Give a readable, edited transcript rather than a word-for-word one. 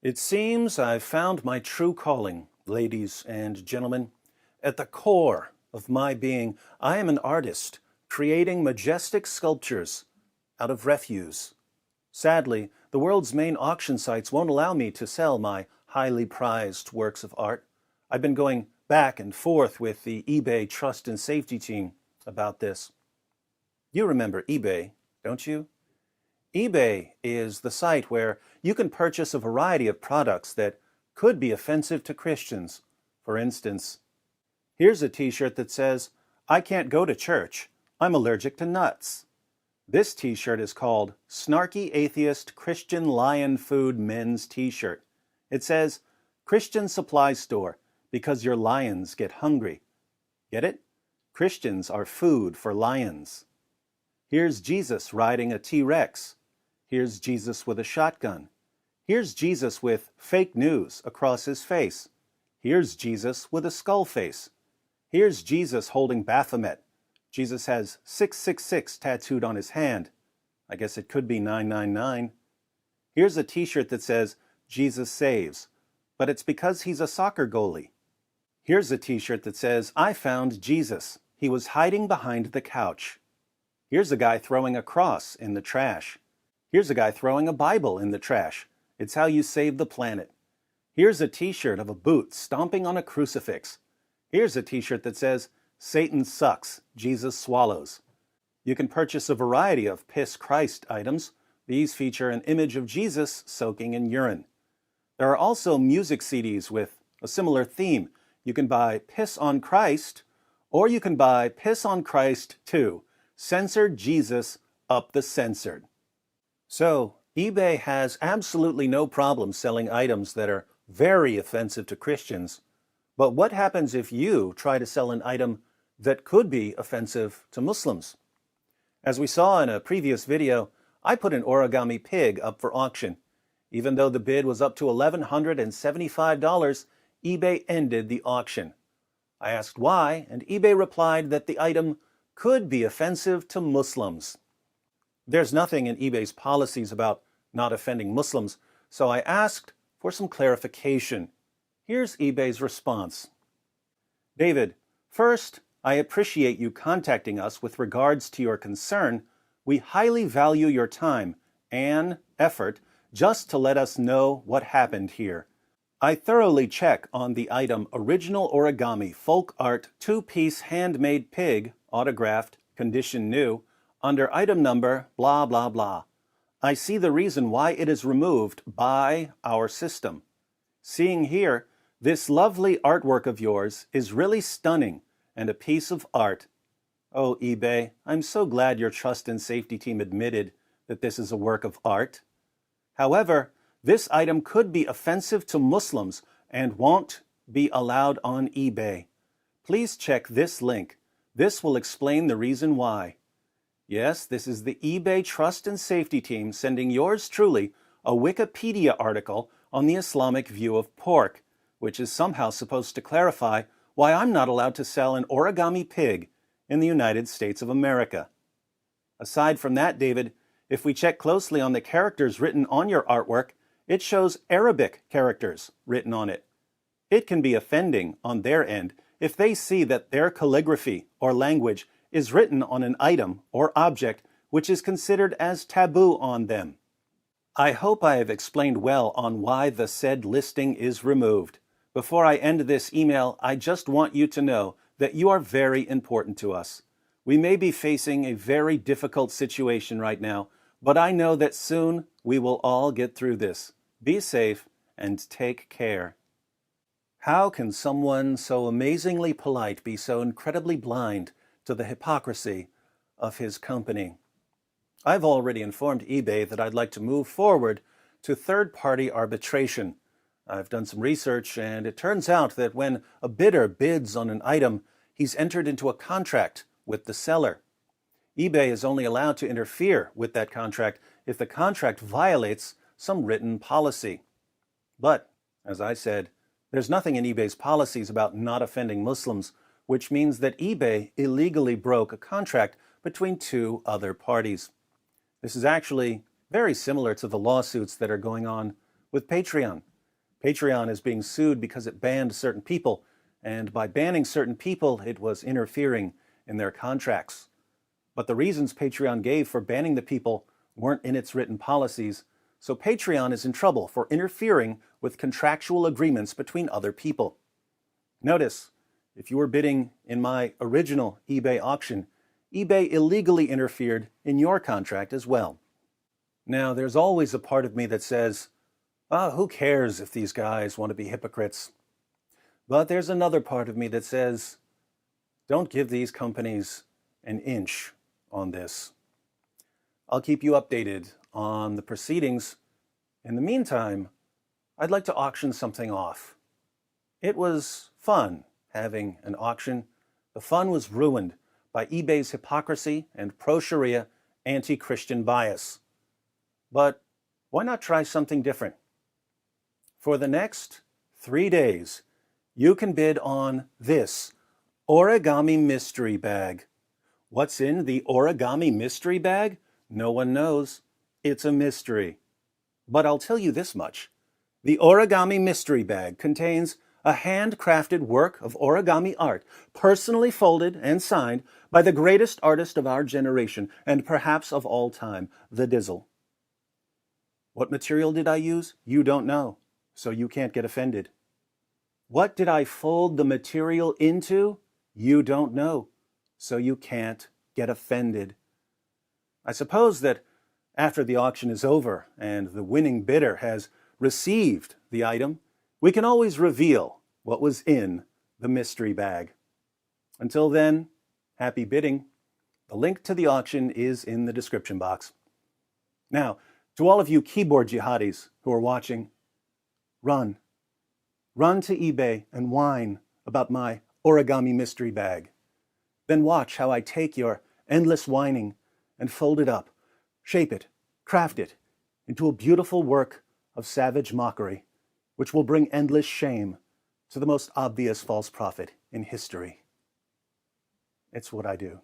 It seems I've found my true calling, ladies and gentlemen. At the core of my being, I am an artist, creating majestic sculptures out of refuse. Sadly, the world's main auction sites won't allow me to sell my highly prized works of art. I've been going back and forth with the eBay trust and safety team about this. You remember eBay, don't you? eBay is the site where you can purchase a variety of products that could be offensive to Christians. For instance, here's a t-shirt that says, "I can't go to church. I'm allergic to nuts." This t-shirt is called Snarky Atheist Christian Lion Food Men's T-shirt. It says, "Christian Supply Store, because your lions get hungry." Get it? Christians are food for lions. Here's Jesus riding a T-Rex. Here's Jesus with a shotgun. Here's Jesus with fake news across his face. Here's Jesus with a skull face. Here's Jesus holding Baphomet. Jesus has 666 tattooed on his hand. I guess it could be 999. Here's a t-shirt that says, "Jesus saves," but it's because he's a soccer goalie. Here's a t-shirt that says, "I found Jesus. He was hiding behind the couch." Here's a guy throwing a cross in the trash. Here's a guy throwing a Bible in the trash. It's how you save the planet. Here's a t-shirt of a boot stomping on a crucifix. Here's a t-shirt that says, "Satan sucks, Jesus swallows." You can purchase a variety of Piss Christ items. These feature an image of Jesus soaking in urine. There are also music CDs with a similar theme. You can buy Piss on Christ, or you can buy Piss on Christ 2, Censored Jesus Up the Censored. So, eBay has absolutely no problem selling items that are very offensive to Christians. But what happens if you try to sell an item that could be offensive to Muslims? As we saw in a previous video, I put an origami pig up for auction. Even though the bid was up to $1,175, eBay ended the auction. I asked why, and eBay replied that the item could be offensive to Muslims. There's nothing in eBay's policies about not offending Muslims, so I asked for some clarification. Here's eBay's response. David, first, I appreciate you contacting us with regards to your concern. We highly value your time and effort just to let us know what happened here. I thoroughly check on the item Original Origami Folk Art 2-piece handmade pig, autographed, condition new, under item number blah blah blah. I see the reason why it is removed by our system. Seeing here, this lovely artwork of yours is really stunning and a piece of art. Oh, eBay, I'm so glad your trust and safety team admitted that this is a work of art. However, this item could be offensive to Muslims and won't be allowed on eBay. Please check this link. This will explain the reason why. Yes, this is the eBay Trust and Safety Team sending yours truly a Wikipedia article on the Islamic view of pork, which is somehow supposed to clarify why I'm not allowed to sell an origami pig in the United States of America. Aside from that, David, if we check closely on the characters written on your artwork, it shows Arabic characters written on it. It can be offending on their end if they see that their calligraphy or language is written on an item or object which is considered as taboo on them. I hope I have explained well on why the said listing is removed. Before I end this email, I just want you to know that you are very important to us. We may be facing a very difficult situation right now, but I know that soon we will all get through this. Be safe and take care. How can someone so amazingly polite be so incredibly blind to the hypocrisy of his company? I've already informed eBay that I'd like to move forward to third-party arbitration. I've done some research, and it turns out that when a bidder bids on an item, he's entered into a contract with the seller. eBay is only allowed to interfere with that contract if the contract violates some written policy. But, as I said, there's nothing in eBay's policies about not offending Muslims, which means that eBay illegally broke a contract between two other parties. This is actually very similar to the lawsuits that are going on with Patreon. Patreon is being sued because it banned certain people, and by banning certain people, it was interfering in their contracts. But the reasons Patreon gave for banning the people weren't in its written policies, so Patreon is in trouble for interfering with contractual agreements between other people. Notice, if you were bidding in my original eBay auction, eBay illegally interfered in your contract as well. Now, there's always a part of me that says, who cares if these guys want to be hypocrites? But there's another part of me that says, don't give these companies an inch on this. I'll keep you updated on the proceedings. In the meantime, I'd like to auction something off. It was fun having an auction. The fun was ruined by eBay's hypocrisy and pro-Sharia anti-Christian bias. But why not try something different? For the next 3 days, you can bid on this origami mystery bag. What's in the origami mystery bag? No one knows. It's a mystery. But I'll tell you this much. The origami mystery bag contains a handcrafted work of origami art, personally folded and signed by the greatest artist of our generation, and perhaps of all time, the Dizzle. What material did I use? You don't know, so you can't get offended. What did I fold the material into? You don't know, so you can't get offended. I suppose that after the auction is over and the winning bidder has received the item, we can always reveal what was in the mystery bag. Until then, happy bidding. The link to the auction is in the description box. Now, to all of you keyboard jihadis who are watching, run. Run to eBay and whine about my origami mystery bag. Then watch how I take your endless whining and fold it up, shape it, craft it into a beautiful work of savage mockery, which will bring endless shame to the most obvious false prophet in history. It's what I do.